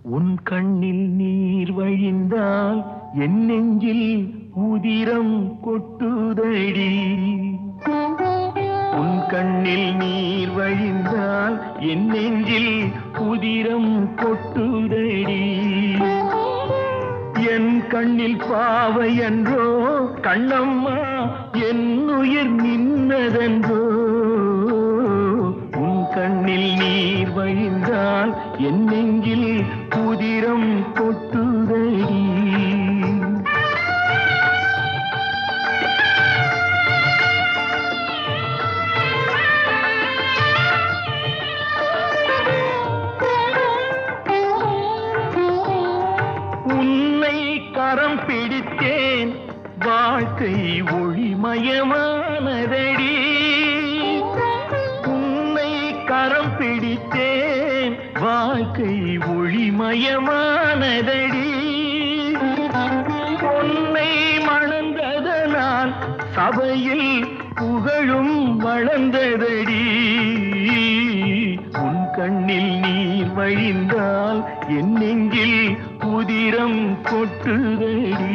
உன் கண்ணில் நீர் வழிந்தால் என் நெஞ்சில் உதிரம் கொட்டுதடி. உன் கண்ணில் நீர் வழிந்தால் என் நெஞ்சில் உதிரம் கொட்டுதடி. என் கண்ணில் பாவை என்றோ கண்ணம்மா என் உயிர் நின்னதென்றோ. உன் கண்ணில் நீர் வழிந்தால் என் நெஞ்சில் உதிரம் கொட்டுதடி. உன்னை கரம் பிடித்தேன் வாழ்க்கை ஒளிமயமானதடி. உன்னை கரம் பிடித்தேன் வாழ்க்கை ஒளிமயமானதடி. உன்னை மணந்ததனால் சபையில் புகழும் வளர்ந்ததடி. உன் கண்ணில் நீர் வழிந்தால் என் நெஞ்சில் உதிரம் கொட்டுதடி.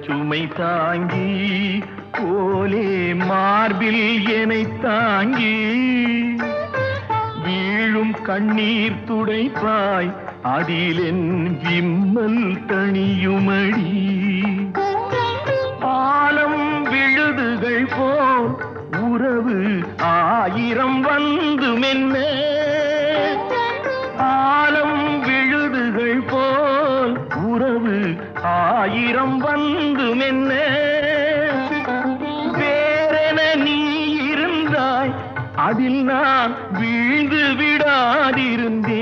சுமை தாங்கி போலே மார்பில் என்னை தாங்கி வீழும் கண்ணீர் துடைப்பாய் அதிலென் விம்மல் தணியுமடி. ஆலம் விழுதுகள் போல் உறவு ஆயிரம் வந்து மென்ன. ஆலம் விழுதுகள் போல் உறவு ஆயிரம் வந்து மென்ன. வேறென நீ இருந்தாய் அதில் நான் வீழ்ந்து விடாதிருந்தேன்.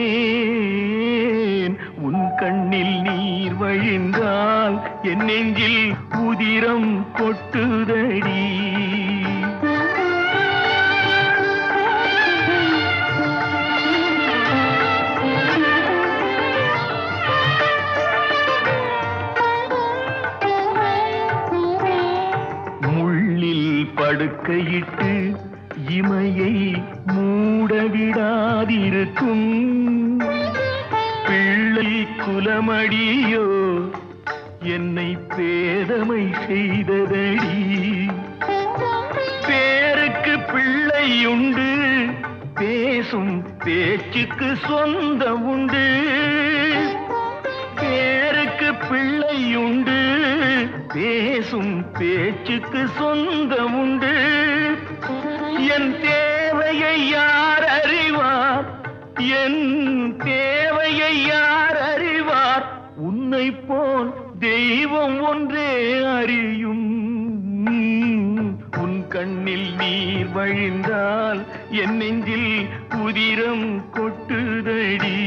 உன் கண்ணில் நீர் வழிந்தால் என் நெஞ்சில் உதிரம் கொட்டுதடி. படுக்கையிட்டு இமையை மூடவிடாதிருக்கும் பிள்ளை குலமடியோ என்னை பேதமை செய்ததடி. பேருக்கு பிள்ளையுண்டு பேசும் பேச்சுக்கு சொந்தம் உண்டு. பேருக்கு பிள்ளையுண்டு பேசும் பேச்சுக்கு சொந்தம் உண்டு. என் தேவையை யார் அறிவார்? என் தேவையை யார் அறிவார்? உன்னை போல் தெய்வம் ஒன்றே அறியும். உன் கண்ணில் நீர் வழிந்தால் என் நெஞ்சில் உதிரம் கொட்டுதடி.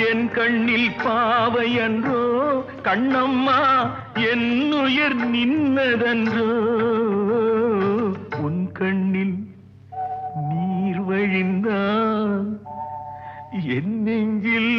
என் கண்ணில் பாவை என்றோ கண்ணம்மா என் உயிர் நின்னதென்றோ. உன் கண்ணில் நீர் வழிந்தால் என் நெஞ்சில்